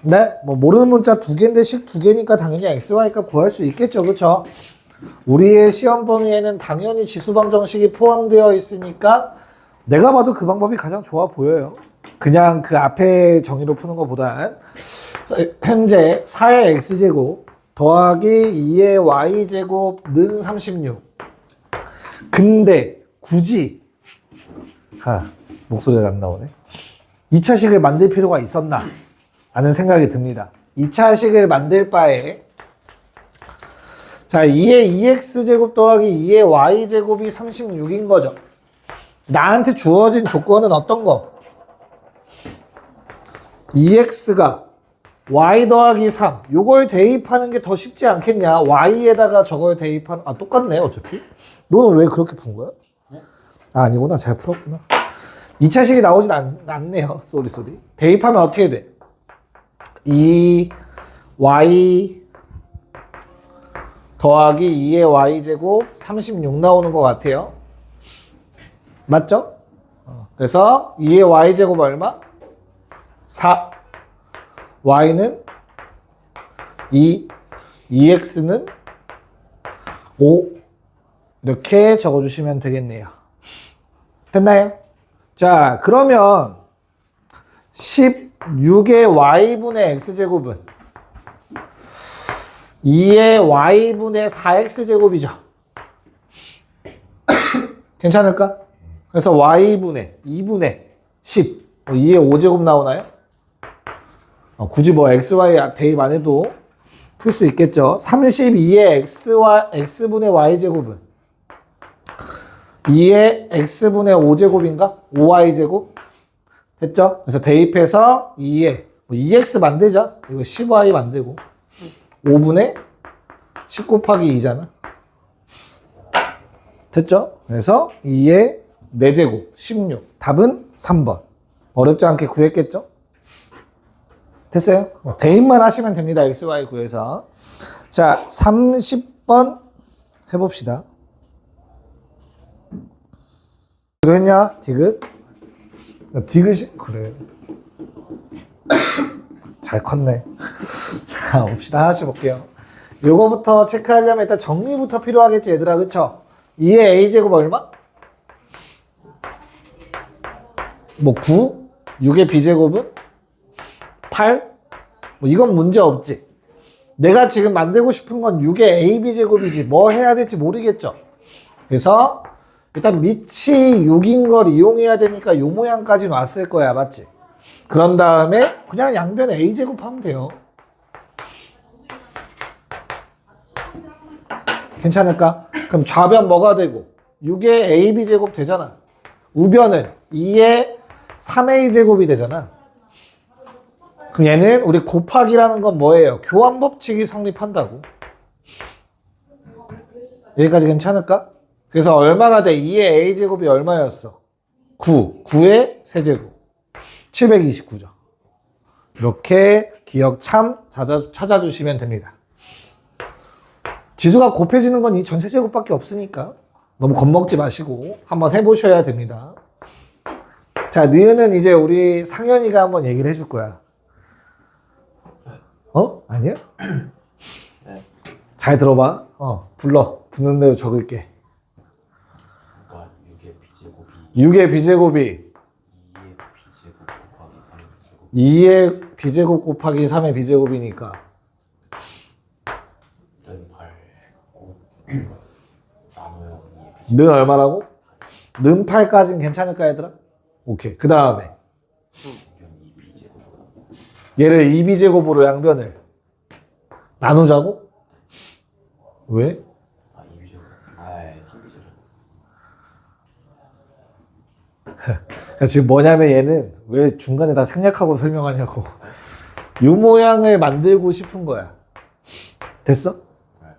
네? 뭐 모르는 문자 두 개인데 식 두 개니까 당연히 xy가 구할 수 있겠죠. 그쵸? 우리의 시험 범위에는 당연히 지수 방정식이 포함되어 있으니까 내가 봐도 그 방법이 가장 좋아 보여요. 그냥 그 앞에 정의로 푸는 것보단 현재 4의 x제곱 더하기 2의 y제곱는 36. 근데 굳이 목소리가 안 나오네. 2차식을 만들 필요가 있었나 하는 생각이 듭니다. 2차식을 만들 바에 자 2의 2x제곱 더하기 2의 y제곱이 36인 거죠. 나한테 주어진 조건은 어떤 거? 2x가 y 더하기 3 요걸 대입하는 게 더 쉽지 않겠냐. y에다가 저걸 대입하는 똑같네 어차피. 너는 왜 그렇게 푼 거야? 아니구나. 잘 풀었구나. 2차식이 나오진 않네요. 쏘리. 대입하면 어떻게 돼? 2y 더하기 2의 y제곱 36 나오는 것 같아요. 맞죠? 그래서 2의 y제곱 얼마? 4. y는 2. 2x는 5. 이렇게 적어주시면 되겠네요. 됐나요? 자, 그러면 16의 y분의 x제곱은 2의 y분의 4x제곱이죠. 괜찮을까? 그래서 y분의 2분의 10 2의 5제곱 나오나요? 굳이 뭐 xy 대입 안 해도 풀 수 있겠죠. 32의 x분의 y제곱은 2의 x분의 5제곱인가? 5y제곱? 됐죠? 그래서 대입해서 2의 2x 만들자. 이거 10y 만들고 5분의 10 곱하기 2잖아. 됐죠? 그래서 2의 4제곱 16. 답은 3번. 어렵지 않게 구했겠죠? 됐어요? 대입만 하시면 됩니다. xy 구해서. 자, 30번 해봅시다. 그랬냐? 디귿? 디귿이 그래. 잘 컸네. 자, 봅시다. 하나씩 볼게요. 요거부터 체크하려면 일단 정리부터 필요하겠지, 얘들아. 그쵸? 2의 a제곱 얼마? 뭐 9? 6의 b제곱은? 8? 뭐 이건 문제 없지. 내가 지금 만들고 싶은 건 6의 ab제곱이지 뭐 해야 될지 모르겠죠. 그래서 일단 밑이 6인 걸 이용해야 되니까 이 모양까지 놨을 거야. 맞지? 그런 다음에 그냥 양변 a제곱 하면 돼요. 괜찮을까? 그럼 좌변 뭐가 되고 6의 ab제곱 되잖아. 우변은 2의 3a제곱이 되잖아. 그럼 얘는 우리 곱하기라는 건 뭐예요? 교환법칙이 성립한다고. 여기까지 괜찮을까? 그래서 얼마가 돼? 2의 a제곱이 얼마였어? 9. 9의 세제곱. 729죠. 이렇게 기억 참 찾아주시면 됩니다. 지수가 곱해지는 건 이 전체 제곱밖에 없으니까 너무 겁먹지 마시고 한번 해보셔야 됩니다. 자, 니은은 이제 우리 상현이가 한번 얘기를 해줄 거야. 아니야? 네. 잘 들어봐. 불러. 붙는 대로 적을게. 6의 b제곱이 2의 b제곱 곱하기 3의 b제곱이니까 는 얼마라고? 는 8까지는 괜찮을까 얘들아? 오케이. 그 다음에 얘를 2b제곱으로 양변을 나누자고? 왜? 3b제곱. 지금 뭐냐면 얘는 왜 중간에 다 생략하고 설명하냐고. 이 모양을 만들고 싶은 거야. 됐어?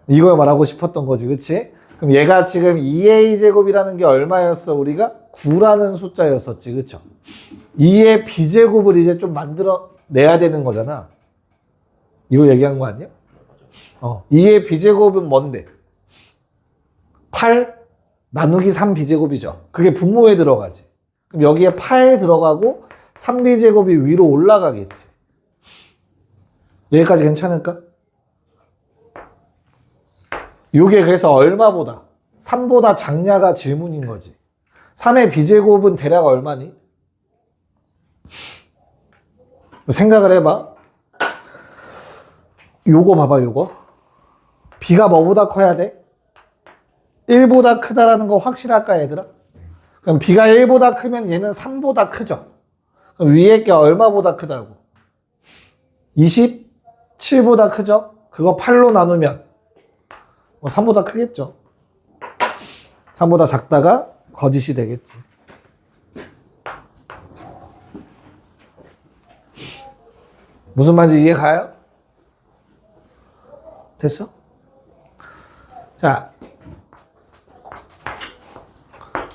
이걸 말하고 싶었던 거지, 그치? 그럼 얘가 지금 2a제곱이라는 게 얼마였어? 우리가 9라는 숫자였었지, 그쵸? 2의 b제곱을 이제 좀 만들어 내야 되는 거잖아. 이거 얘기한 거 아니야? 2의 b제곱은 뭔데? 8 나누기 3b제곱이죠. 그게 분모에 들어가지. 그럼 여기에 8 들어가고 3b제곱이 위로 올라가겠지. 여기까지 괜찮을까? 요게 그래서 얼마보다? 3보다 작냐가 질문인 거지. 3의 b제곱은 대략 얼마니? 생각을 해봐. 요거 봐봐, 요거. b가 뭐보다 커야 돼? 1보다 크다라는 거 확실할까, 얘들아? 그럼 b가 1보다 크면 얘는 3보다 크죠? 그럼 위에 게 얼마보다 크다고? 27보다 크죠? 그거 8로 나누면 3보다 크겠죠? 3보다 작다가 거짓이 되겠지. 무슨 말인지 이해 가요? 됐어? 자,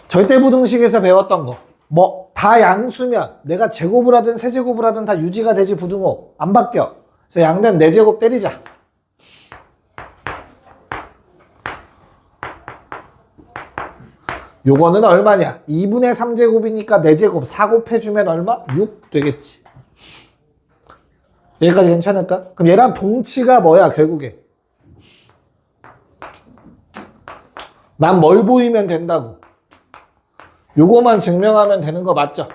절대부등식에서 배웠던 거. 뭐 다 양수면 내가 제곱을 하든 세제곱을 하든 다 유지가 되지 부등호. 안 바뀌어. 그래서 양변 4제곱 때리자. 요거는 얼마냐? 2분의 3제곱이니까 4제곱 4 곱해주면 얼마? 6 되겠지. 여기까지 괜찮을까? 그럼 얘랑 동치가 뭐야 결국에? 난 뭘 보이면 된다고? 요거만 증명하면 되는 거 맞죠?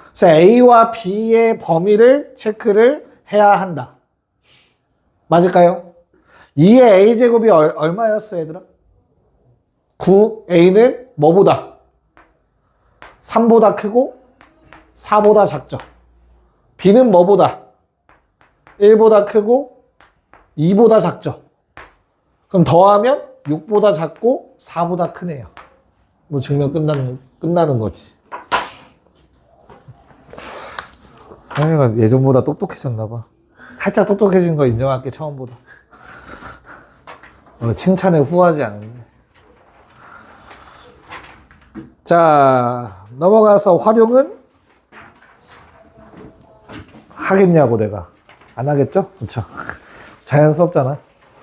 그래서 A와 B의 범위를 체크를 해야 한다. 맞을까요? 2의 A제곱이 얼마였어 얘들아? 9. A는 뭐보다? 3보다 크고 4보다 작죠. B는 뭐보다? 1보다 크고 2보다 작죠. 그럼 더하면 6보다 작고 4보다 크네요. 뭐 증명 끝나는 거지. 상혜가 예전보다 똑똑해졌나봐. 살짝 똑똑해진 거 인정할게, 처음보다. 칭찬에 후하지 않은데. 자, 넘어가서 활용은 하겠냐고 내가. 안 하겠죠? 그쵸? 자연스럽잖아.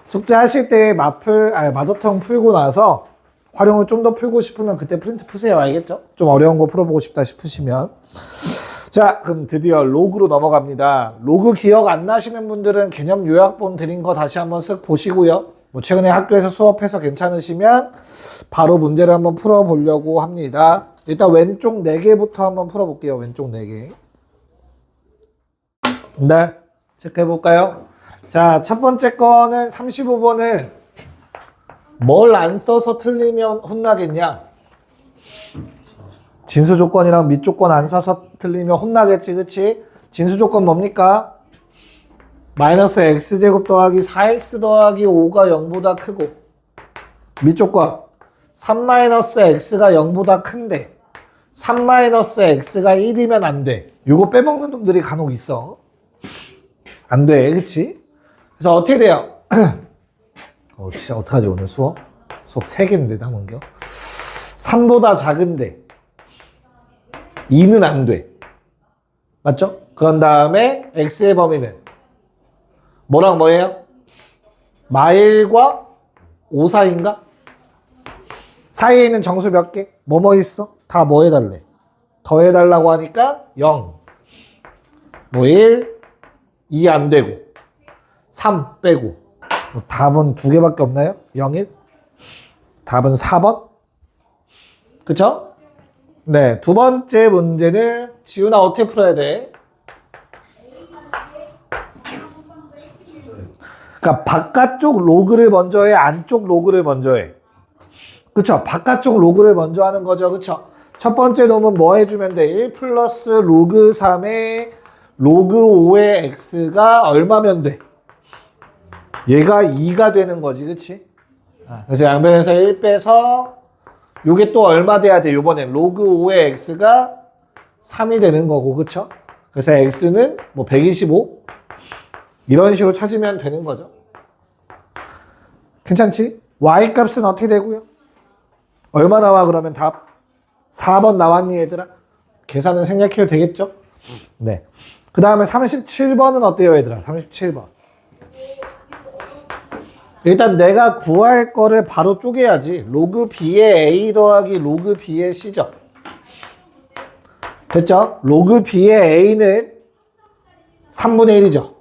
숙제 하실 때 마더텅 풀고 나서 활용을 좀 더 풀고 싶으면 그때 프린트 푸세요. 알겠죠? 좀 어려운 거 풀어보고 싶다 싶으시면. 자, 그럼 드디어 로그로 넘어갑니다. 로그 기억 안 나시는 분들은 개념 요약본 드린 거 다시 한번 쓱 보시고요. 뭐 최근에 학교에서 수업해서 괜찮으시면 바로 문제를 한번 풀어보려고 합니다. 일단 왼쪽 4개부터 한번 풀어볼게요. 왼쪽 4개. 네, 체크해볼까요? 자, 첫 번째 거는 35번은 뭘 안 써서 틀리면 혼나겠냐? 진수 조건이랑 밑 조건 안 써서 틀리면 혼나겠지, 그치? 진수 조건 뭡니까? 마이너스 x제곱 더하기 4x 더하기 5가 0보다 크고, 밑 조건 3-x가 0보다 큰데 3-x가 1이면 안 돼. 요거 빼먹는 놈들이 간혹 있어. 안 돼, 그치? 그래서 어떻게 돼요? 진짜 어떡하지 오늘 수업? 수업 3개인데 남은겨? 3보다 작은데 2는 안 돼. 맞죠? 그런 다음에 x의 범위는 뭐랑 뭐예요? 마일과 5 사이인가? 사이에 있는 정수 몇 개? 뭐 있어? 다 뭐 해달래? 더해달라고 하니까 0 뭐 1 2 안 되고 3 빼고 뭐 답은 2개밖에 없나요? 0, 1 답은 4번 그쵸? 네, 두 번째 문제는 지훈아 어떻게 풀어야 돼? 그러니까 바깥쪽 로그를 먼저 해, 안쪽 로그를 먼저 해. 그쵸? 바깥쪽 로그를 먼저 하는 거죠. 그쵸? 첫 번째 놈은 뭐 해주면 돼? 1 플러스 로그 3에 로그 5의 x가 얼마면 돼? 얘가 2가 되는 거지. 그치? 그래서 양변에서 1 빼서 요게 또 얼마 돼야 돼? 요번엔 로그 5의 x가 3이 되는 거고, 그쵸? 그래서 x는 뭐 125? 이런 식으로 찾으면 되는 거죠. 괜찮지? y 값은 어떻게 되고요? 얼마 나와 그러면 답? 4번 나왔니 얘들아? 계산은 생략해도 되겠죠? 네. 그 다음에 37번은 어때요 얘들아? 37번. 일단 내가 구할 거를 바로 쪼개야지. 로그 b의 a 더하기 로그 b의 c죠. 됐죠? 로그 b의 a는 3분의 1이죠.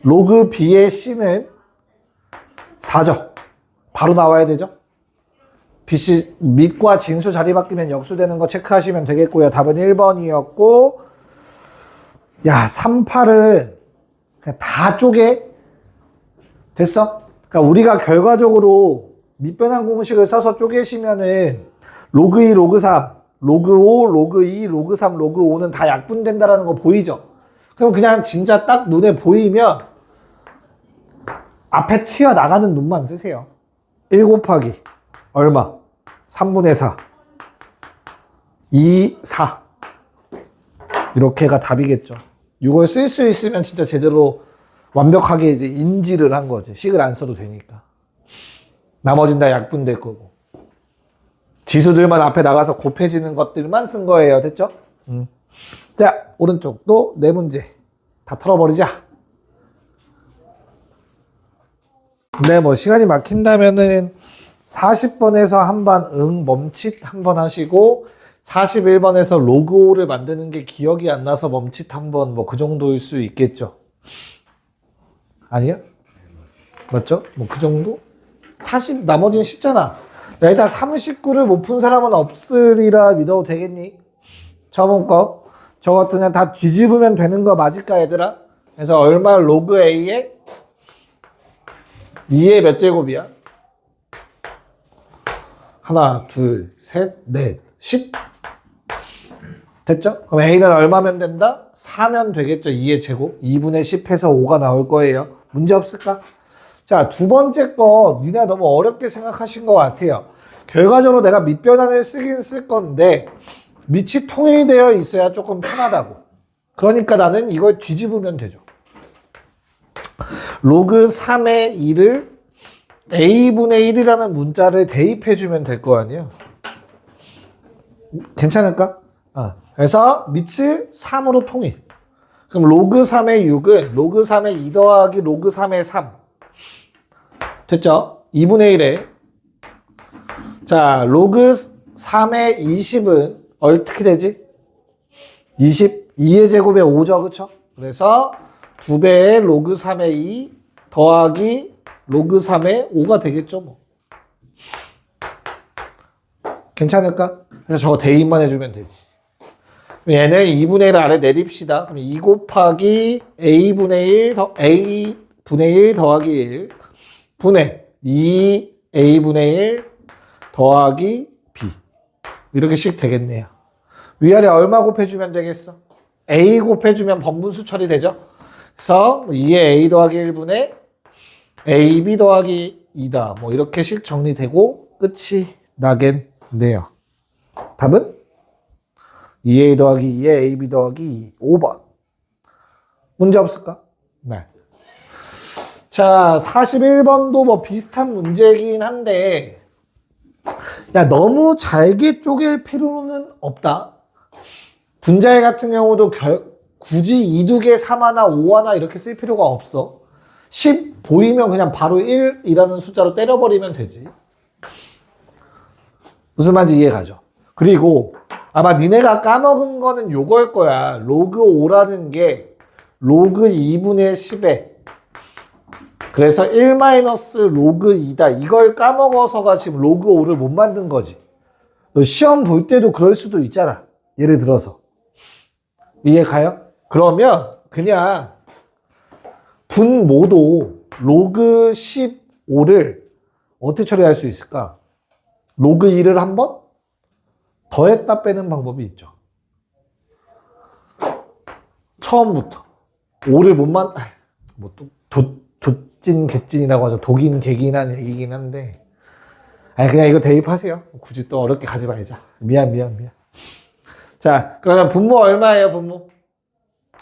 로그 B의 C는 4죠. 바로 나와야 되죠. BC 밑과 진수 자리 바뀌면 역수되는 거 체크하시면 되겠고요. 답은 1번이었고, 야, 38은 그냥 다 쪼개. 됐어? 그러니까 우리가 결과적으로 밑변환 공식을 써서 쪼개시면은 로그 2, 로그 3, 로그 5, 로그 2, 로그 3, 로그 5는 다 약분된다라는 거 보이죠? 그럼 그냥 진짜 딱 눈에 보이면 앞에 튀어나가는 놈만 쓰세요. 1 곱하기 얼마? 3분의 4 2, 4 이렇게가 답이겠죠. 이걸 쓸 수 있으면 진짜 제대로 완벽하게 이제 인지를 한 거지. 식을 안 써도 되니까. 나머진 다 약분될 거고. 지수들만 앞에 나가서 곱해지는 것들만 쓴 거예요. 됐죠? 자, 오른쪽도 네 문제 다 털어버리자. 네, 뭐 시간이 막힌다면은 40번에서 한번 멈칫 한번 하시고 41번에서 로그 5를 만드는 게 기억이 안 나서 멈칫 한번 뭐 그 정도일 수 있겠죠. 아니야? 맞죠? 뭐 그 정도? 40, 나머지는 쉽잖아. 야, 일단 39를 못 푼 사람은 없으리라 믿어도 되겠니? 저번 거. 저거 그냥 다 뒤집으면 되는 거 맞을까, 얘들아? 그래서 얼마 로그 A에 2의 몇 제곱이야? 하나, 둘, 셋, 넷, 10. 됐죠? 그럼 A는 얼마면 된다? 4면 되겠죠. 2의 제곱. 2분의 10해서 5가 나올 거예요. 문제 없을까? 자, 두 번째 거 니네 너무 어렵게 생각하신 것 같아요. 결과적으로 내가 밑변환을 쓰긴 쓸 건데 밑이 통일되어 있어야 조금 편하다고. 그러니까 나는 이걸 뒤집으면 되죠. 로그 3의 2를 A분의 1이라는 문자를 대입해주면 될 거 아니에요. 괜찮을까? 그래서 밑을 3으로 통일. 그럼 로그 3의 6은 로그 3의 2 더하기 로그 3의 3. 됐죠? 2분의 1에. 자, 로그 3의 20은 어떻게 되지? 20, 2의 제곱에 5죠. 그쵸? 그래서 2배의 로그 3의 2 더하기 로그 3의 5가 되겠죠. 뭐. 괜찮을까? 그래서 저거 대입만 해주면 되지. 얘는 2분의 1 아래 내립시다. 그럼 2 곱하기 A분의 1 A분의 1 더하기 1 분의 2A분의 1 더하기 B. 이렇게 씩 되겠네요. 위아래 얼마 곱해주면 되겠어? A 곱해주면 번분수 처리되죠? 그래서 2의 A 더하기 1분의 AB 더하기 2다. 뭐 이렇게씩 정리되고 끝이 나겠네요. 답은 2A 더하기 2에 AB 더하기 2. 5번. 문제 없을까? 네. 자, 41번도 뭐 비슷한 문제이긴 한데, 야, 너무 잘게 쪼갤 필요는 없다. 분자의 같은 경우도 굳이 2두개 3하나 5하나 이렇게 쓸 필요가 없어. 10 보이면 그냥 바로 1이라는 숫자로 때려버리면 되지. 무슨 말인지 이해가죠? 그리고 아마 니네가 까먹은 거는 요걸 거야. 로그 5라는 게 로그 2분의 10에 그래서 1 마이너스 로그 2다. 이걸 까먹어서가 지금 로그 5를 못 만든 거지. 너 시험 볼 때도 그럴 수도 있잖아. 예를 들어서. 이해 가요? 그러면 그냥 분모도 로그 15를 어떻게 처리할 수 있을까? 로그 2를 한번 더했다 빼는 방법이 있죠. 처음부터 5를 뭐 도찐 객찐이라고 하죠. 독인 객인한 얘기긴 한데 그냥 이거 대입하세요. 굳이 또 어렵게 가지 말자. 미안. 자, 그러면 분모 얼마예요? 분모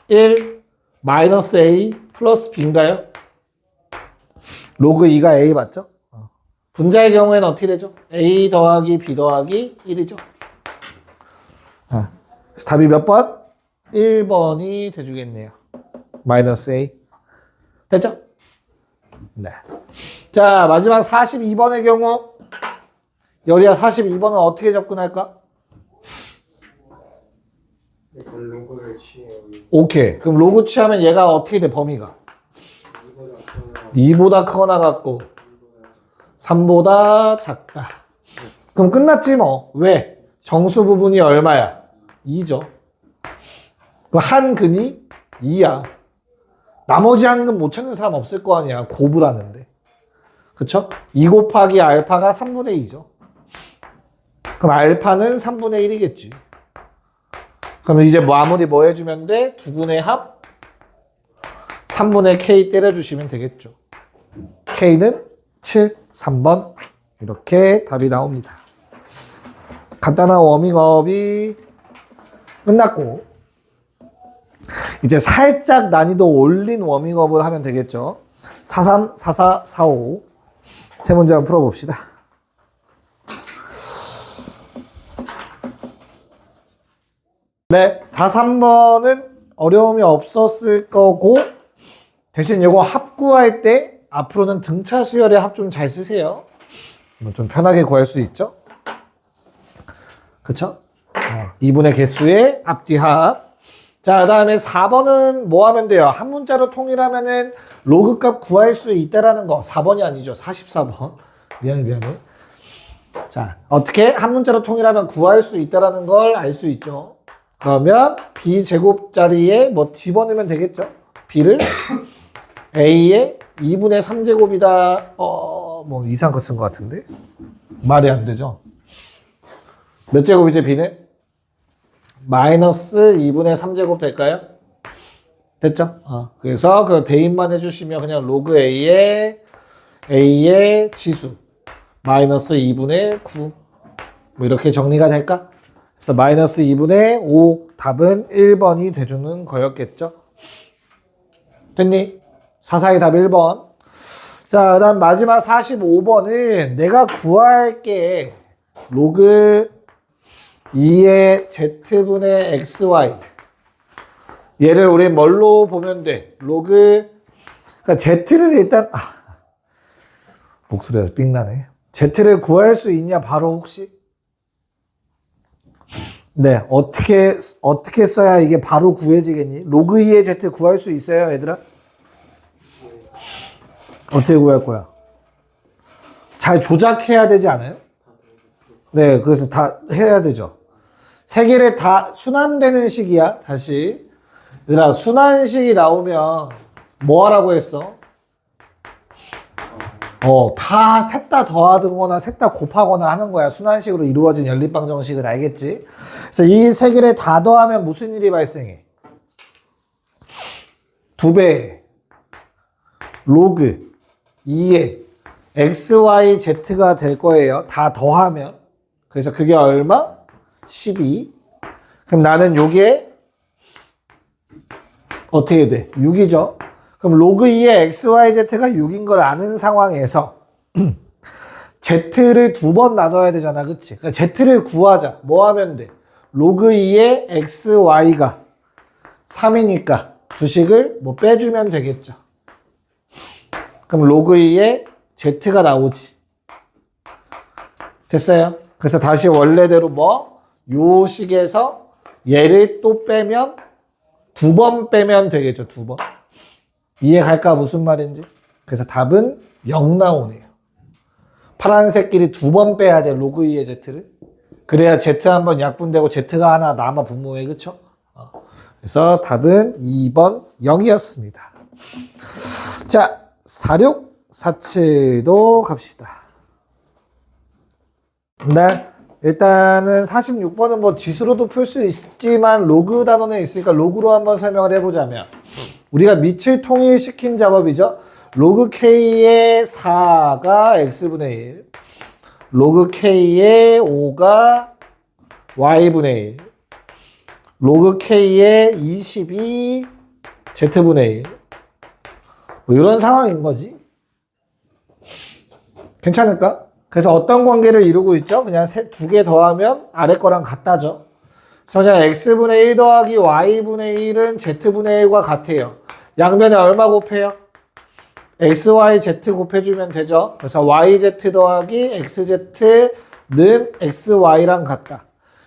1 마이너스 A 플러스 B인가요? 로그 2가 A 맞죠? 분자의 경우에는 어떻게 되죠? A 더하기 B 더하기 1이죠. 그래서 답이 몇 번? 1번이 돼주겠네요. 마이너스 A. 됐죠? 네. 자, 마지막 42번의 경우. 여리야 42번은 어떻게 접근할까? 로그를 취해요. 오케이. 그럼 로그 취하면 얘가 어떻게 돼, 범위가? 2보다 크거나 같고 3보다 작다. 그럼 끝났지 뭐. 왜? 정수 부분이 얼마야? 2죠. 그럼 한 근이 2야. 나머지 한 근 못 찾는 사람 없을 거 아니야. 곱을하는데. 그쵸? 2 곱하기 알파가 3분의 2죠. 그럼 알파는 3분의 1이겠지. 그럼 이제 마무리 뭐 해주면 돼? 두근의 합 3분의 K 때려주시면 되겠죠. K는 7, 3번. 이렇게 답이 나옵니다. 간단한 워밍업이 끝났고 이제 살짝 난이도 올린 워밍업을 하면 되겠죠. 43, 44, 45 세 문제 한번 풀어봅시다. 네, 43번은 어려움이 없었을 거고 대신 이거 합 구할 때 앞으로는 등차 수열의 합 좀 잘 쓰세요. 좀 편하게 구할 수 있죠. 그쵸? 2분의 개수의 앞뒤 합. 자, 그 다음에 4번은 뭐 하면 돼요? 한 문자로 통일하면은 로그 값 구할 수 있다라는 거. 4번이 아니죠. 44번. 미안해. 자, 어떻게 한 문자로 통일하면 구할 수 있다라는 걸 알 수 있죠. 그러면 B제곱 자리에 뭐 집어넣으면 되겠죠. B를 A의 2분의 3제곱이다. 뭐 이상한 거 쓴 것 같은데. 말이 안 되죠. 몇 제곱이지 B는? 마이너스 2분의 3제곱 될까요? 됐죠? 그래서 그 대입만 해주시면 그냥 로그 A의 지수 마이너스 2분의 9 뭐 이렇게 정리가 될까? 그래서 마이너스 2분의 5 답은 1번이 돼주는 거였겠죠? 됐니? 44의 답 1번. 자, 그 다음 마지막 45번은 내가 구할게 로그 2의 z분의 xy 얘를 우리 뭘로 보면 돼? 로그 그러니까 z를 일단 목소리가 삑나네. z를 구할 수 있냐 바로 혹시? 네, 어떻게 써야 이게 바로 구해지겠니? 로그 2의 z 구할 수 있어요, 얘들아? 어떻게 구할 거야? 잘 조작해야 되지 않아요? 네, 그래서 다 해야 되죠. 세 개를 다 순환되는 식이야, 다시. 얘들아, 순환식이 나오면 뭐 하라고 했어? 다 셋 다 더하거나 셋 다 곱하거나 하는 거야. 순환식으로 이루어진 연립방 정식은 알겠지? 그래서 이 세 개를 다 더하면 무슨 일이 발생해? 2배 로그 2의 xyz가 될 거예요. 다 더하면. 그래서 그게 얼마? 12. 그럼 나는 요게 어떻게 돼? 6이죠. 그럼 로그 2의 xyz가 6인 걸 아는 상황에서 z를 두 번 나눠야 되잖아. 그치? 그러니까 z를 구하자. 뭐 하면 돼? 로그 2의 xy가 3이니까 주식을 뭐 빼주면 되겠죠. 그럼 로그 2의 z가 나오지. 됐어요? 그래서 다시 원래대로 요 식에서 얘를 또 빼면 두 번 빼면 되겠죠. 두 번. 이해 갈까? 무슨 말인지? 그래서 답은 0 나오네요. 파란색끼리 두 번 빼야 돼. 로그 2의 z를. 그래야 z 한번 약분되고 z가 하나 남아 분모해. 그쵸? 그래서 답은 2번 0이었습니다. 자, 46, 47도 갑시다. 네. 일단은 46번은 뭐 지수로도 풀 수 있지만 로그 단원에 있으니까 로그로 한번 설명을 해보자면 우리가 밑을 통일시킨 작업이죠. 로그 K의 4가 X분의 1 로그 K의 5가 Y분의 1 로그 K의 22 Z분의 1 뭐 이런 상황인 거지. 괜찮을까? 그래서 어떤 관계를 이루고 있죠? 그냥 두 개 더하면 아래 거랑 같다죠. 그래서 그냥 x분의 1 더하기 y분의 1은 z분의 1과 같아요. 양변에 얼마 곱해요? xyz 곱해주면 되죠. 그래서 yz 더하기 xz는 xy랑 같다.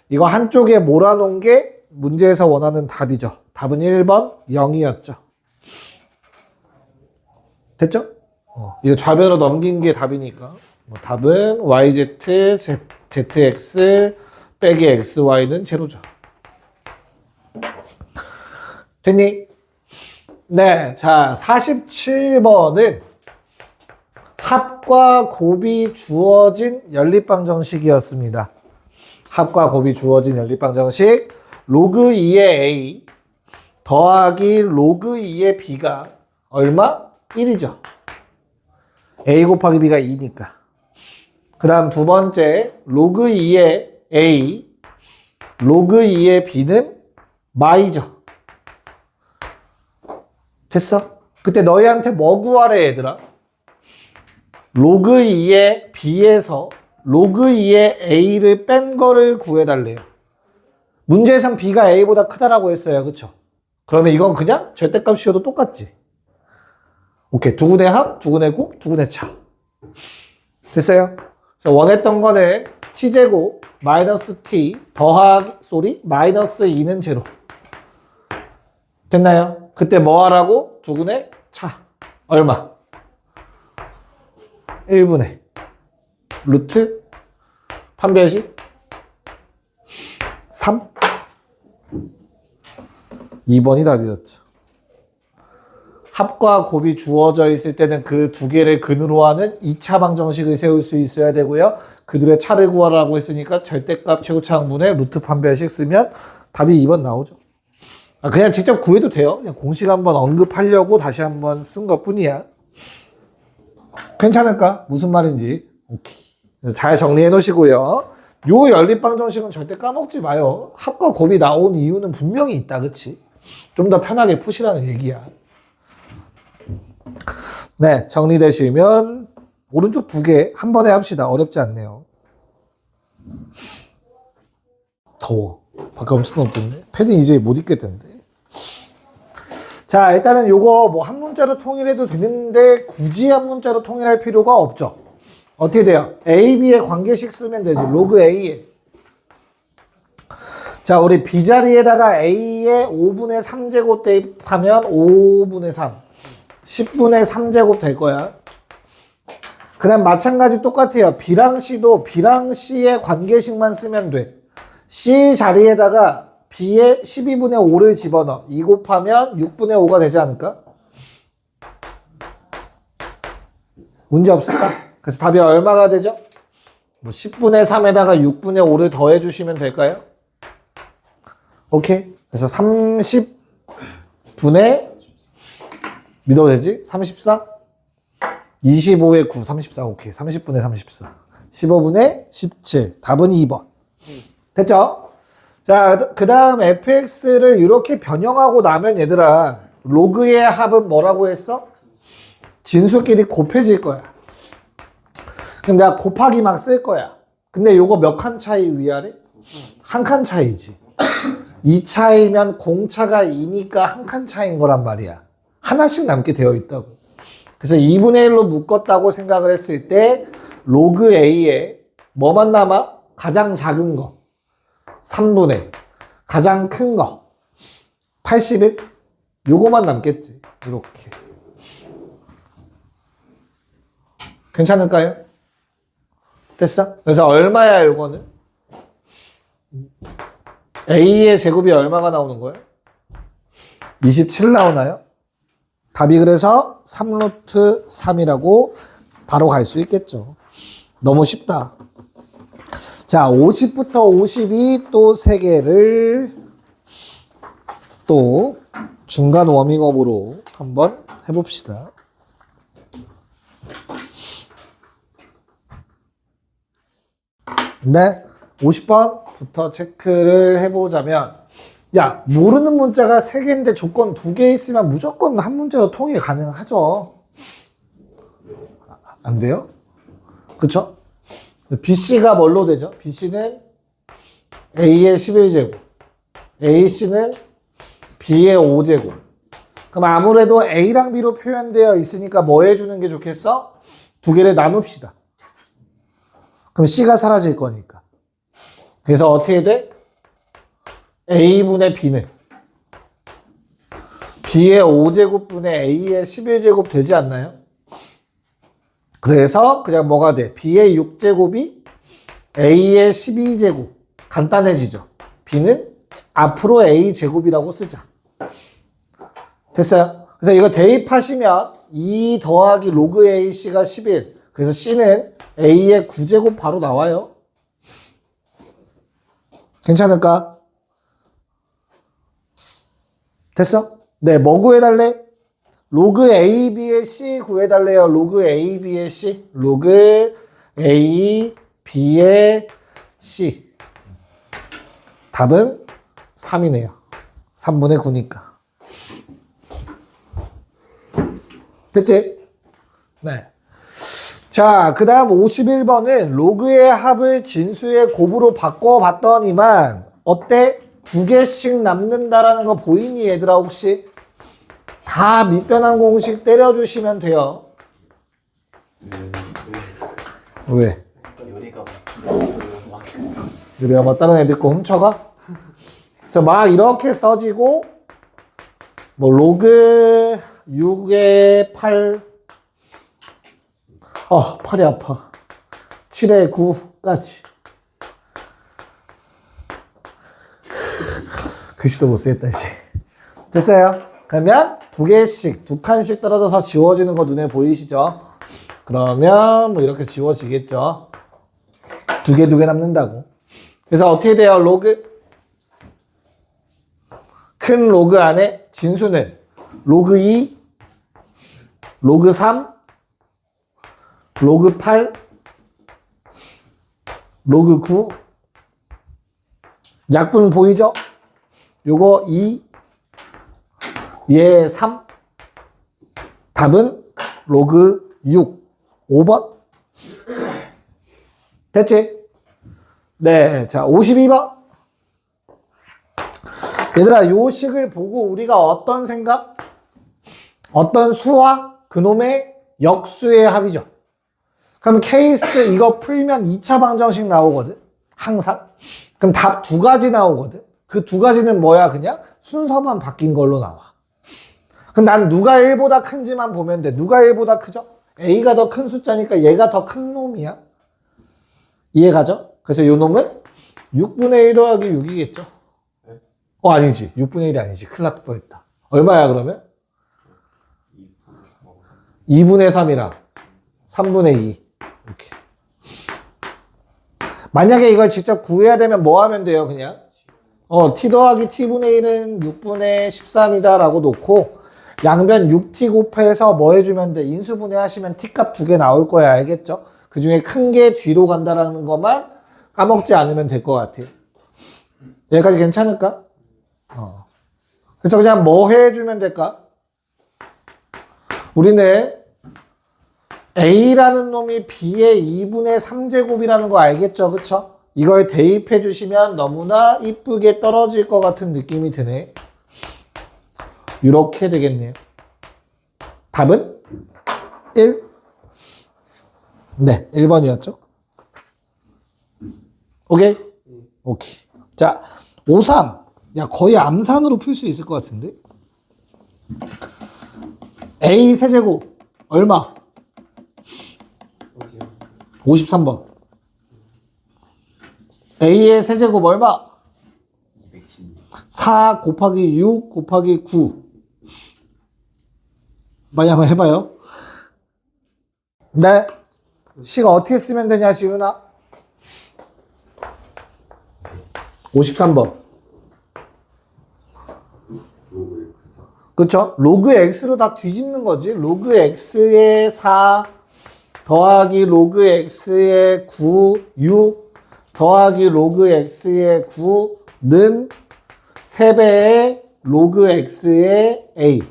이거 한쪽에 몰아놓은 게 문제에서 원하는 답이죠. 답은 1번 0이었죠. 됐죠? 이거 좌변으로 넘긴 게 답이니까. 답은 yz, zx 빼기 xy는 제로죠. 됐니? 네, 자 47번은 합과 곱이 주어진 연립방정식이었습니다. 합과 곱이 주어진 연립방정식 로그 2의 a 더하기 로그 2의 b가 얼마? 1이죠. a 곱하기 b가 2니까. 그 다음 두 번째 로그 2의 a 로그 2의 b는 마이죠. 됐어? 그때 너희한테 뭐 구하래 얘들아? 로그 2의 b에서 로그 2의 a를 뺀 거를 구해달래요. 문제에선 b가 a보다 크다라고 했어요. 그쵸? 그러면 이건 그냥 절대값 씌워도 똑같지. 오케이. 두근의 합, 두근의 곱, 두근의 차. 됐어요? 그래서 원했던 거는 t제곱 마이너스 t 더하기 마이너스 2는 제로. 됐나요? 그때 뭐 하라고? 두근의 차. 얼마? 1분의 루트 판별식 3. 2번이 답이었죠. 합과 곱이 주어져 있을 때는 그 두 개를 근으로 하는 2차 방정식을 세울 수 있어야 되고요. 그들의 차를 구하라고 했으니까 절대값 최고차항분의 루트 판별식 쓰면 답이 2번 나오죠. 그냥 직접 구해도 돼요. 그냥 공식 한번 언급하려고 다시 한번 쓴 것 뿐이야. 괜찮을까? 무슨 말인지. 오케이. 잘 정리해 놓으시고요. 요 연립방정식은 절대 까먹지 마요. 합과 곱이 나온 이유는 분명히 있다. 그치? 좀 더 편하게 푸시라는 얘기야. 네, 정리되시면 오른쪽 두 개 한 번에 합시다. 어렵지 않네요. 더워. 밖에 엄청 덥던데. 패딩 이제 못 입겠던데. 자, 일단은 요거 뭐 한 문자로 통일해도 되는데 굳이 한 문자로 통일할 필요가 없죠. 어떻게 돼요? A, B의 관계식 쓰면 되지. 로그 A에. 자, 우리 B 자리에다가 A의 5분의 3제곱 대입하면 5분의 3. 10분의 3제곱 될 거야. 그 다음 마찬가지 똑같아요. B랑 C도 B랑 C의 관계식만 쓰면 돼. C 자리에다가 B의 12분의 5를 집어넣어. 2 곱하면 6분의 5가 되지 않을까? 문제 없을까? 그래서 답이 얼마가 되죠? 뭐 10분의 3에다가 6분의 5를 더해 주시면 될까요? 오케이. 그래서 30분의 믿어도 되지? 34? 25의 9, 34. 오케이. 30분의 34. 15분의 17. 답은 2번. 됐죠? 자, 그 다음 fx를 이렇게 변형하고 나면 얘들아, 로그의 합은 뭐라고 했어? 진수끼리 곱해질 거야. 그럼 내가 곱하기 막 쓸 거야. 근데 요거 몇 칸 차이 위아래? 한 칸 차이지. 2차이면 공차가 2니까 한 칸 차이인 거란 말이야. 하나씩 남게 되어 있다고. 그래서 2분의 1로 묶었다고 생각을 했을 때 로그 A에 뭐만 남아? 가장 작은 거 3분의 가장 큰 거 81? 요거만 남겠지. 이렇게. 괜찮을까요? 됐어? 그래서 얼마야 요거는? A의 제곱이 얼마가 나오는 거예요? 27 나오나요? 답이 그래서 3루트 3이라고 바로 갈 수 있겠죠. 너무 쉽다. 자, 50부터 52 또 3개를 또 중간 워밍업으로 한번 해봅시다. 네, 50번부터 체크를 해보자면 야, 모르는 문자가 3개인데 조건 2개 있으면 무조건 한 문자로 통일 가능하죠. 안 돼요? 그쵸? BC가 뭘로 되죠? BC는 A의 11제곱, AC는 B의 5제곱. 그럼 아무래도 A랑 B로 표현되어 있으니까 뭐 해주는 게 좋겠어? 2개를 나눕시다. 그럼 C가 사라질 거니까. 그래서 어떻게 돼? A분의 B는 B의 5제곱분의 A의 11제곱 되지 않나요? 그래서 그냥 뭐가 돼? B의 6제곱이 A의 12제곱. 간단해지죠. B는 앞으로 A제곱이라고 쓰자. 됐어요? 그래서 이거 대입하시면 2 더하기 로그 AC가 11. 그래서 C는 A의 9제곱 바로 나와요. 괜찮을까? 됐어? 네, 뭐 구해달래? 로그 AB의 C 구해달래요. 로그 AB의 C. 로그 AB의 C. 답은 3이네요. 3분의 9니까. 됐지? 네. 자, 그 다음 51번은 로그의 합을 진수의 곱으로 바꿔봤더니만 어때? 2개씩 남는다라는 거 보이니 얘들아 혹시? 다 밑변환 공식 때려주시면 돼요. 왜? 요리가 뭐 다른 애들 거 훔쳐가? 그래서 막 이렇게 써지고 뭐 로그 6의 8 팔이 아파. 7의 9까지. 글씨도 못 쓰겠다 이제. 됐어요? 그러면 2개씩 2칸씩 떨어져서 지워지는 거 눈에 보이시죠? 그러면 뭐 이렇게 지워지겠죠. 2개 남는다고. 그래서 어떻게 돼요? 큰 로그 안에 진수는 로그 2, 로그 3, 로그 8, 로그 9. 약분 보이죠? 요거 2, 얘 3. 답은 로그 6. 5번. 됐지? 네. 자, 52번. 얘들아, 요 식을 보고 우리가 어떤 생각? 어떤 수와 그놈의 역수의 합이죠. 그럼 케이스 이거 풀면 2차 방정식 나오거든. 항상. 그럼 답 2가지 나오거든. 그 2가지는 뭐야? 그냥 순서만 바뀐 걸로 나와. 그럼 난 누가 1보다 큰지만 보면 돼. 누가 1보다 크죠? A가 더 큰 숫자니까 얘가 더 큰 놈이야. 이해가죠? 그래서 요 놈은 6분의 1 더하기 6이겠죠? 아니지. 6분의 1이 아니지. 큰일 날 뻔했다. 얼마야 그러면? 2분의 3이랑 3분의 2. 이렇게. 만약에 이걸 직접 구해야 되면 뭐 하면 돼요, 그냥? t 더하기 t분의 1은 6분의 13이다 라고 놓고 양변 6t 곱해서 뭐 해주면 돼? 인수분해 하시면 t값 2개 나올 거야, 알겠죠? 그 중에 큰 게 뒤로 간다라는 것만 까먹지 않으면 될 것 같아요. 여기까지 괜찮을까? 그래서 그냥 뭐 해주면 될까? 우리는 A라는 놈이 B의 2분의 3제곱이라는 거 알겠죠? 그쵸? 이걸 대입해 주시면 너무나 이쁘게 떨어질 것 같은 느낌이 드네. 이렇게 되겠네요. 답은 1. 네, 1번이었죠? 오케이? 오케이. 자, 53. 야, 거의 암산으로 풀 수 있을 것 같은데? A 세제곱 얼마? 53번. A의 세제곱 얼마? 4 곱하기 6 곱하기 9. 많이 한번 해봐요. 네. C가 어떻게 쓰면 되냐, 시윤아? 53번. 그쵸? 로그 X로 다 뒤집는 거지. 로그 X의 4 더하기 로그 X의 9, 6 더하기 로그 X의 9는 3배의 로그 X의 A.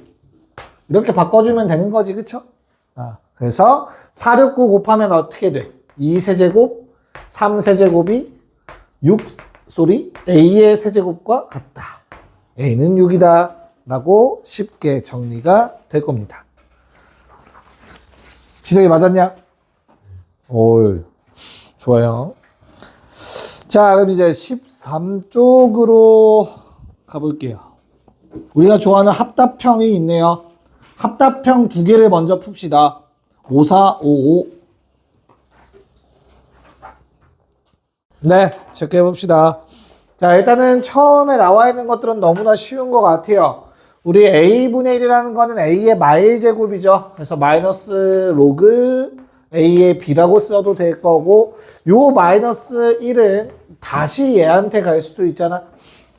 이렇게 바꿔주면 되는 거지, 그쵸? 그래서 4, 6, 9 곱하면 어떻게 돼? 2세제곱, 3세제곱이 A의 세제곱과 같다. A는 6이다. 라고 쉽게 정리가 될 겁니다. 지성이 맞았냐? 오, 좋아요. 자, 그럼 이제 13쪽으로 가볼게요. 우리가 좋아하는 합답형이 있네요. 합답형 2개를 먼저 풉시다. 5, 4, 5, 5. 네, 체크해 봅시다. 자, 일단은 처음에 나와 있는 것들은 너무나 쉬운 것 같아요. 우리 a분의 1이라는 거는 a의 마일제곱이죠. 그래서 마이너스 로그 a의 b라고 써도 될 거고, 요 마이너스 1은 다시 얘한테 갈 수도 있잖아.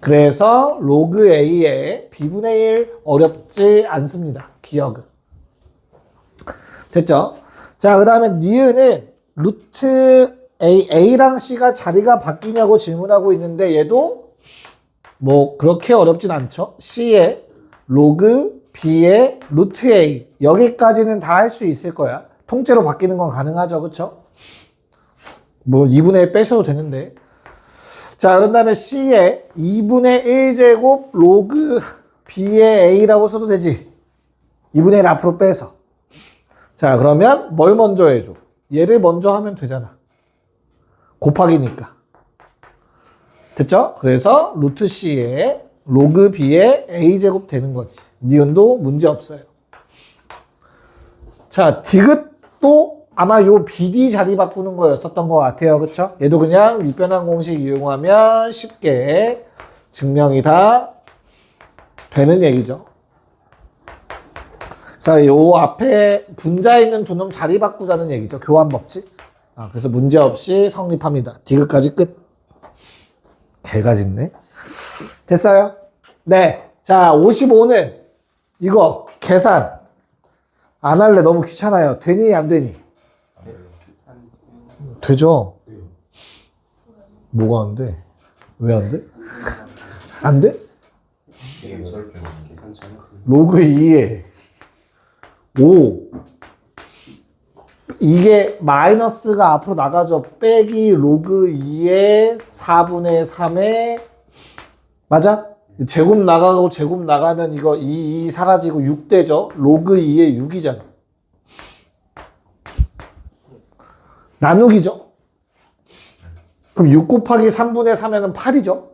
그래서 로그 a의 b분의 1 어렵지 않습니다. 기억은. 됐죠? 자, 그 다음에 니은은 루트 a랑 c가 자리가 바뀌냐고 질문하고 있는데, 얘도 뭐 그렇게 어렵진 않죠. c의 로그 b의 루트 a 여기까지는 다 할 수 있을 거야. 통째로 바뀌는 건 가능하죠. 그쵸? 뭐 2분의 1 빼셔도 되는데. 자, 그런 다음에 c의 2분의 1제곱 로그 b의 a라고 써도 되지. 2분의 1 앞으로 빼서. 자, 그러면 뭘 먼저 해줘? 얘를 먼저 하면 되잖아. 곱하기니까. 됐죠? 그래서 루트 c의 로그 b의 a제곱 되는 거지. 니은도 문제 없어요. 자, 디귿도 아마 요 bd 자리 바꾸는 거였었던 것 같아요. 그쵸? 얘도 그냥 밑변환 공식 이용하면 쉽게 증명이 다 되는 얘기죠. 자, 요 앞에 분자에 있는 두 놈 자리 바꾸자는 얘기죠. 교환 법칙. 그래서 문제 없이 성립합니다. 디귿까지 끝. 개가 짖네. 됐어요? 네. 자, 55는 이거 계산 안 할래. 너무 귀찮아요. 되니 안 되니? 되죠? 뭐가 안 돼? 왜 안 돼? 안 돼? 로그 2에 5 이게 마이너스가 앞으로 나가죠. 빼기 로그 2의 4분의 3에 맞아? 제곱 나가고 제곱 나가면 이거 2 사라지고 6 되죠. 로그 2의 6이잖아. 나누기죠. 그럼 6 곱하기 3분의 3에는 8이죠.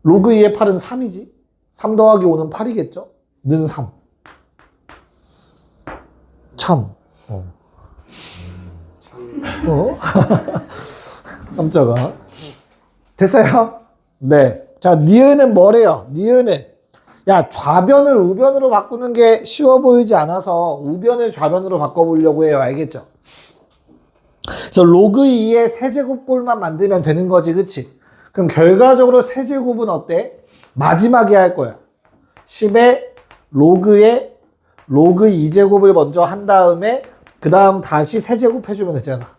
로그 2의 8은 3이지. 3 더하기 5는 8이겠죠. 는 3. 참. 깜짝아. 됐어요? 네. 자, 니은은 뭐래요? 니은은 야, 좌변을 우변으로 바꾸는 게 쉬워 보이지 않아서 우변을 좌변으로 바꿔보려고 해요. 알겠죠? 그래서 로그 2의 세제곱꼴만 만들면 되는 거지. 그치? 그럼 결과적으로 세제곱은 어때? 마지막에 할 거야. 10의 로그의 로그 2제곱을 먼저 한 다음에 그 다음 다시 세제곱 해주면 되잖아.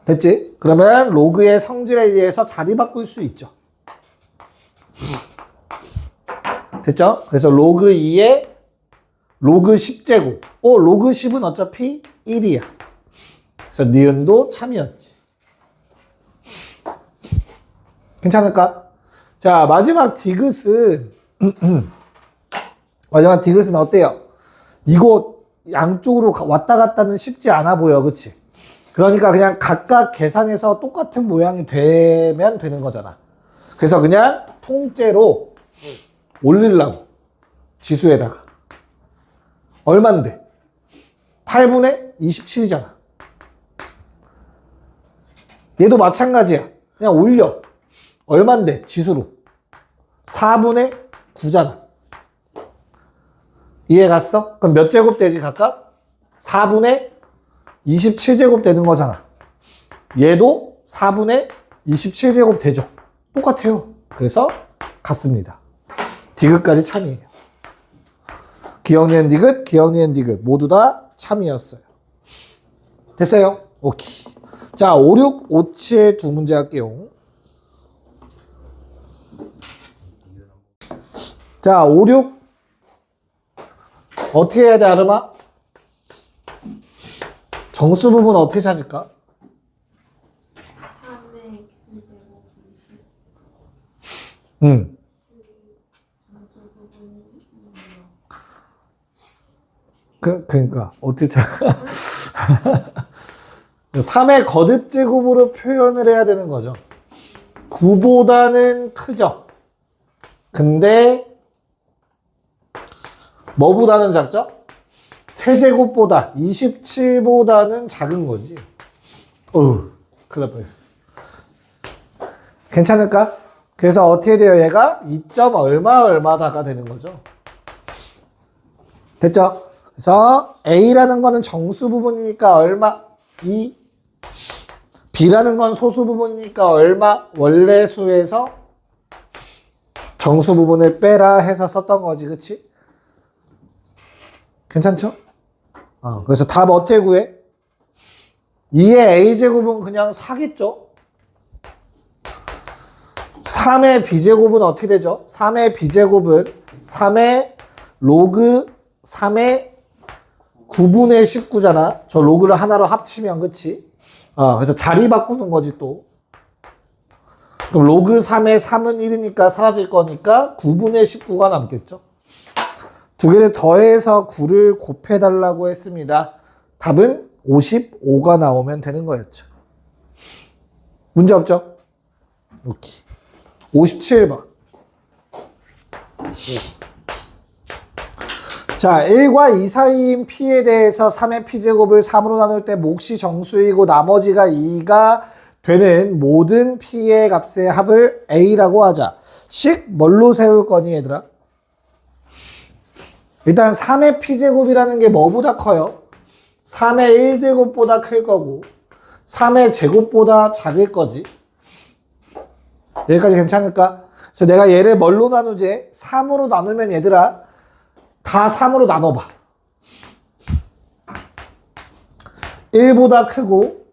됐지? 그러면 로그의 성질에 의해서 자리 바꿀 수 있죠. 됐죠? 그래서 로그 2의 로그 10제곱. 로그 10은 어차피 1이야. 그래서 니은도 참이었지. 괜찮을까? 자, 마지막 디귿은 마지막 디귿은 어때요? 이거 양쪽으로 왔다 갔다는 쉽지 않아 보여. 그치? 그러니까 그냥 각각 계산해서 똑같은 모양이 되면 되는 거잖아. 그래서 그냥 통째로 올리려고. 지수에다가. 얼만데? 8분의 27이잖아. 얘도 마찬가지야. 그냥 올려. 얼만데? 지수로. 4분의 9잖아. 이해 갔어? 그럼 몇 제곱 되지 각각? 4분의 27제곱 되는 거잖아. 얘도 4분의 27제곱 되죠. 똑같아요. 그래서 같습니다. 디귿까지 참이에요. 기억, 니은, 디귿, 기억, 니은, 디귿 모두 다 참이었어요. 됐어요? 오케이. 자, 5, 6, 5, 7 두 문제 할게요. 자, 5, 6 어떻게 해야 돼, 아르마? 정수 부분 어떻게 찾을까? 3의 x제곱 20. 정수 부분이 2예요. 그러니까 어떻게 찾 3의 거듭제곱으로 표현을 해야 되는 거죠. 9보다는 크죠. 근데 뭐보다는 작죠? 세제곱보다 27보다는 작은 거지. 큰일 날 뻔했어. 괜찮을까? 그래서 어떻게 돼요? 얘가 2점 얼마다가 되는 거죠. 됐죠? 그래서 A라는 거는 정수 부분이니까 얼마? 2. B라는 건 소수 부분이니까 얼마? 원래 수에서 정수 부분을 빼라 해서 썼던 거지, 그치? 괜찮죠? 그래서 답 어떻게 구해? 2의 A제곱은 그냥 4겠죠? 3의 B제곱은 어떻게 되죠? 3의 B제곱은 3의 로그 3의 9분의 19잖아. 저 로그를 하나로 합치면, 그치? 그래서 자리 바꾸는 거지, 또. 그럼 로그 3의 3은 1이니까 사라질 거니까 9분의 19가 남겠죠? 두 개를 더해서 9를 곱해달라고 했습니다. 답은 55가 나오면 되는 거였죠. 문제 없죠? 오케이. 57번. 자, 1과 2 사이인 P에 대해서 3의 P제곱을 3으로 나눌 때 몫이 정수이고 나머지가 2가 되는 모든 P의 값의 합을 A라고 하자. 식 뭘로 세울 거니, 얘들아? 일단 3의 P제곱이라는 게 뭐보다 커요? 3의 1제곱보다 클 거고 3의 제곱보다 작을 거지. 여기까지 괜찮을까? 그래서 내가 얘를 뭘로 나누지? 3으로 나누면 얘들아 다 3으로 나눠봐. 1보다 크고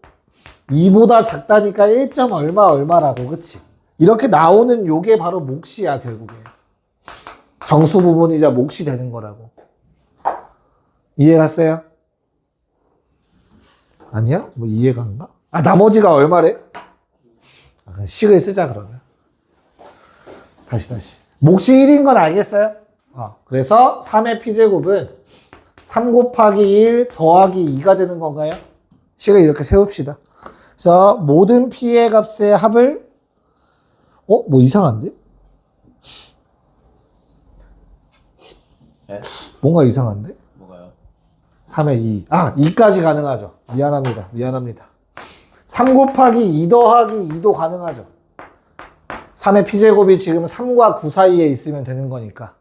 2보다 작다니까 1점 얼마라고, 그치? 이렇게 나오는 요게 바로 몫이야, 결국에. 정수 부분이자 몫이 되는 거라고. 이해갔어요? 아니야? 뭐 이해가 안 가? 나머지가 얼마래? 그럼 식을 쓰자, 그러면. 다시. 몫이 1인 건 알겠어요? 그래서 3의 P제곱은 3 곱하기 1 더하기 2가 되는 건가요? 식을 이렇게 세웁시다. 그래서 모든 P의 값의 합을 뭐 이상한데? 네? 뭔가 이상한데? 뭐가요? 3의 2. 2까지 가능하죠. 미안합니다. 3 곱하기 2 더하기 2도 가능하죠. 3의 P제곱이 지금 3과 9 사이에 있으면 되는 거니까.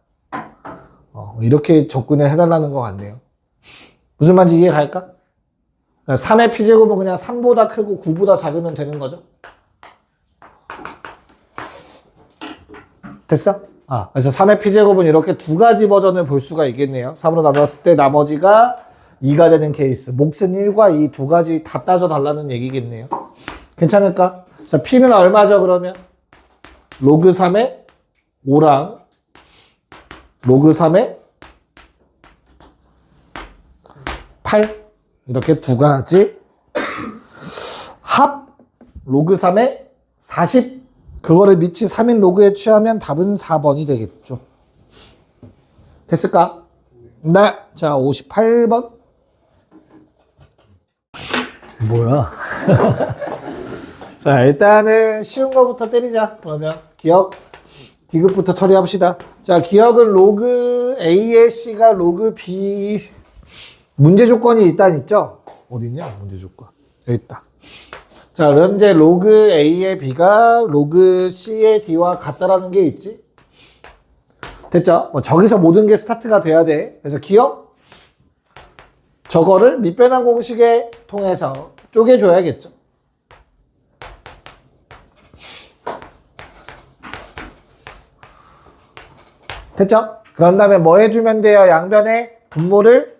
이렇게 접근을 해달라는 것 같네요. 무슨 말인지 이해갈까? 3의 P제곱은 그냥 3보다 크고 9보다 작으면 되는 거죠. 됐어? 그래서 3의 P제곱은 이렇게 두 가지 버전을 볼 수가 있겠네요. 3으로 나눴을 때 나머지가 2가 되는 케이스. 몫은 1과 2 두 가지 다 따져달라는 얘기겠네요. 괜찮을까? 자, P는 얼마죠, 그러면? 로그 3의 5랑 로그 3의 8. 이렇게 두 가지. 합 로그 3의 40. 그거를 미치 3인 로그에 취하면 답은 4번이 되겠죠. 됐을까? 네. 자, 58번. 뭐야? 자, 일단은 쉬운 거부터 때리자. 그러면 기억 디귿부터 처리합시다. 자, 기억은 로그 A의 C가 로그 B 문제 조건이 일단 있죠? 어딨냐? 문제 조건. 여기 있다. 자, 현재 로그 A의 B가 로그 C의 D와 같다라는 게 있지? 됐죠? 저기서 모든 게 스타트가 돼야 돼. 그래서 기억? 저거를 밑변환 공식에 통해서 쪼개줘야겠죠. 됐죠? 그런 다음에 뭐 해주면 돼요? 양변의 분모를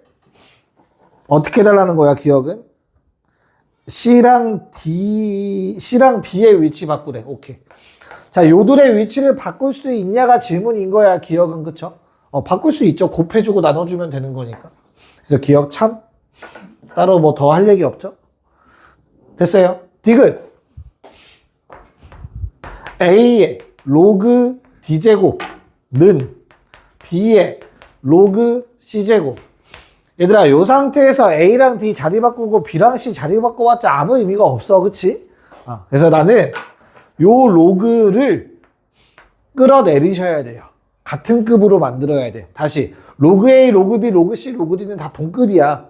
어떻게 해달라는 거야, 기억은? C랑 B의 위치 바꾸래. 오케이. 자, 요들의 위치를 바꿀 수 있냐가 질문인 거야, 기억은. 그쵸? 바꿀 수 있죠. 곱해주고 나눠주면 되는 거니까. 그래서 기억 참. 따로 뭐 더 할 얘기 없죠? 됐어요. 디귿. A의 로그 D제곱는 B의 로그 C제곱. 얘들아, 요 상태에서 A랑 D 자리 바꾸고 B랑 C 자리 바꿔봤자 아무 의미가 없어. 그치? 그래서 나는 요 로그를 끌어내리셔야 돼요. 같은 급으로 만들어야 돼. 다시. 로그 A, 로그 B, 로그 C, 로그 D는 다 동급이야.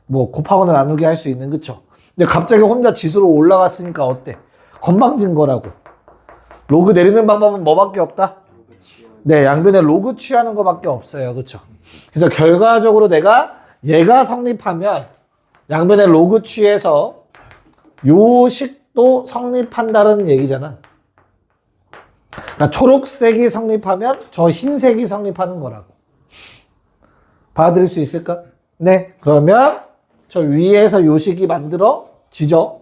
뭐 곱하거나 나누기 할 수 있는, 그쵸? 근데 갑자기 혼자 지수로 올라갔으니까 어때? 건방진 거라고. 로그 내리는 방법은 뭐밖에 없다? 네, 양변에 로그 취하는 거밖에 없어요. 그렇죠? 그래서 결과적으로 내가 얘가 성립하면 양변에 로그 취해서 요 식도 성립한다는 얘기잖아. 그러니까 초록색이 성립하면 저 흰색이 성립하는 거라고. 받아들일 수 있을까? 네. 그러면 저 위에서 요 식이 만들어지죠.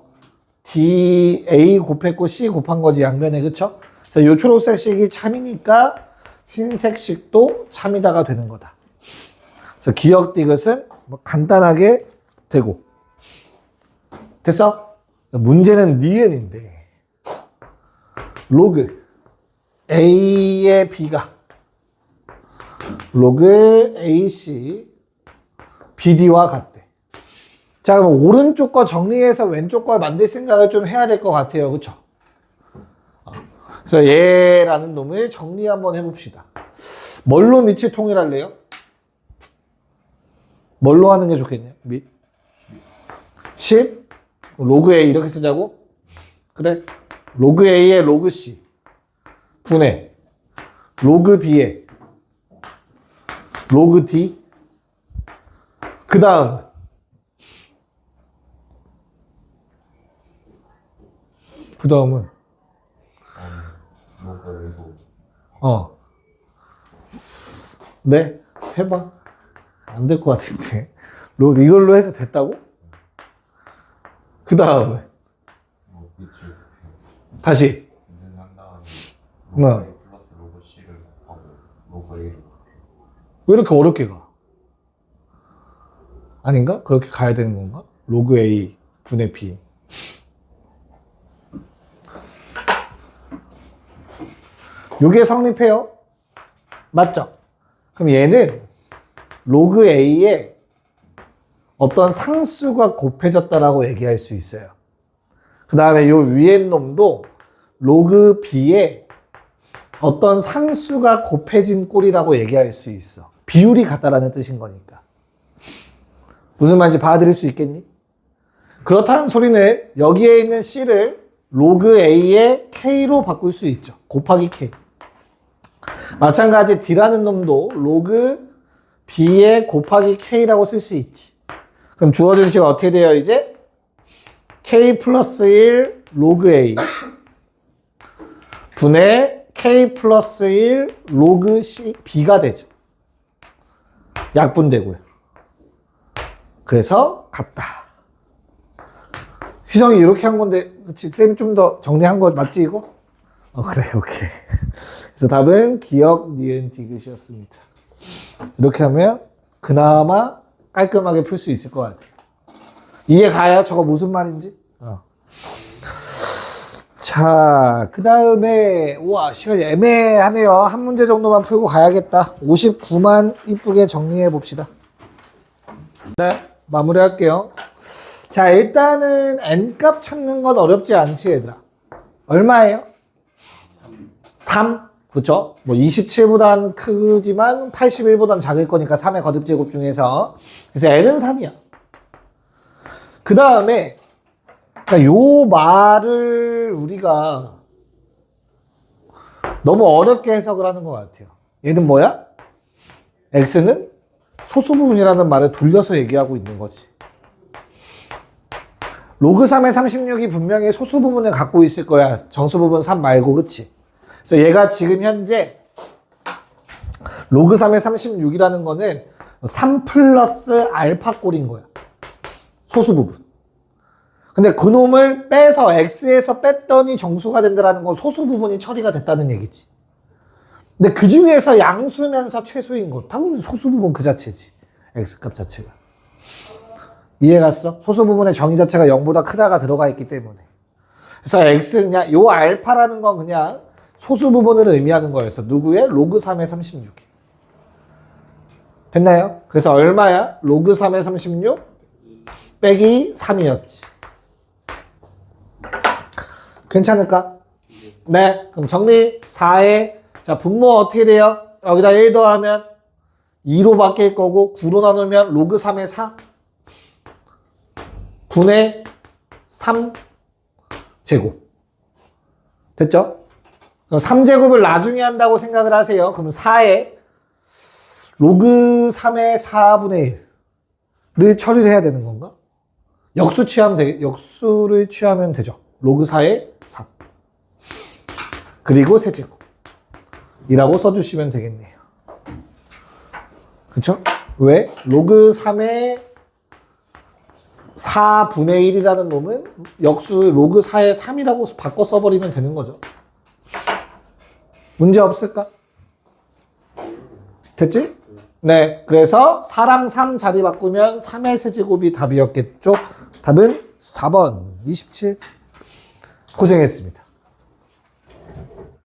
A 곱했고 C 곱한 거지, 양변에. 그쵸? 그래서 요 초록색 식이 참이니까 흰색 식도 참이다가 되는 거다. 그래서 기억 디귿은 뭐 간단하게 되고. 됐어? 문제는 니은인데 로그 A의 B가 로그 AC BD와 같대. 자, 그럼 오른쪽 거 정리해서 왼쪽 걸 만들 생각을 좀 해야 될 것 같아요. 그쵸? 그래서 얘라는 놈을 정리 한번 해봅시다. 뭘로 니치 통일할래요? 뭘로 하는 게 좋겠네요? 10? 로그 A 이렇게 쓰자고? 그래. 로그 A에 로그 C 분해 로그 B에 로그 D 그 다음 은 네 해봐. 안 될 것 같은데. 이걸로 해서 됐다고? 그 다음은 다시 왜 이렇게 어렵게 가? 아닌가? 그렇게 가야 되는 건가? 로그 A 분의 B. 요게 성립해요. 맞죠? 그럼 얘는 로그 A에 어떤 상수가 곱해졌다라고 얘기할 수 있어요. 그 다음에 요 위에 놈도 로그 B에 어떤 상수가 곱해진 꼴이라고 얘기할 수 있어. 비율이 같다라는 뜻인 거니까. 무슨 말인지 받아들일 수 있겠니? 그렇다는 소리는 여기에 있는 C를 로그 A의 K로 바꿀 수 있죠. 곱하기 K. 마찬가지 D라는 놈도 로그 B의 곱하기 K라고 쓸 수 있지. 그럼 주어진 식이 어떻게 돼요, 이제? K 플러스 1 로그 A 분의 K 플러스 1 로그 C, B가 되죠. 약분되고요. 그래서 같다. 희정이 이렇게 한 건데, 그치? 쌤이 좀 더 정리한 거 맞지, 이거? 그래, 오케이. 그래서 답은 기억, 니은, 디귿이었습니다. 이렇게 하면 그나마 깔끔하게 풀 수 있을 것 같아요. 이해 가요? 저거 무슨 말인지? 자, 그 다음에, 우와, 시간이 애매하네요. 한 문제 정도만 풀고 가야겠다. 59만 이쁘게 정리해 봅시다. 네, 마무리 할게요. 자, 일단은 n값 찾는 건 어렵지 않지, 얘들아. 얼마예요? 3. 그쵸? 뭐 27보단 크지만 81보단 작을 거니까 3의 거듭제곱 중에서. 그래서 n은 3이야. 그 다음에 그러니까 요 말을 우리가 너무 어렵게 해석을 하는 것 같아요. 얘는 뭐야? x는 소수 부분이라는 말을 돌려서 얘기하고 있는 거지. 로그 3의 36이 분명히 소수 부분을 갖고 있을 거야. 정수 부분 3 말고, 그치? 그래서 얘가 지금 현재 로그 3의 36이라는 거는 3 플러스 알파 꼴인 거야. 소수 부분. 근데 그놈을 빼서 x에서 뺐더니 정수가 된다는 건 소수 부분이 처리가 됐다는 얘기지. 근데 그 중에서 양수면서 최소인 거 당연히 소수 부분 그 자체지. x값 자체가. 이해갔어? 소수 부분의 정의 자체가 0보다 크다가 들어가 있기 때문에. 그래서 x 그냥 요 알파라는 건 그냥 소수 부분을 의미하는 거였어. 누구의? 로그 3의 36이. 됐나요? 그래서 얼마야? 로그 3의 36 빼기 3이었지. 괜찮을까? 네. 그럼 정리 4에 자 분모 어떻게 돼요? 여기다 1 더하면 2로 바뀔 거고 9로 나누면 로그 3의 4 분의 3제곱. 됐죠? 그럼 3제곱을 나중에 한다고 생각을 하세요. 그럼 4에 로그 3의 4분의 1을 처리를 해야 되는 건가? 역수를 취하면 되죠. 로그 4의 3. 그리고 세제곱. 이라고 써주시면 되겠네요. 그쵸? 왜? 로그 3의 4분의 1이라는 놈은 역수 로그 4의 3이라고 바꿔 써버리면 되는 거죠. 문제 없을까? 됐지? 네. 그래서 4랑 3 자리 바꾸면 3의 세제곱이 답이었겠죠? 답은 4번 27. 고생했습니다.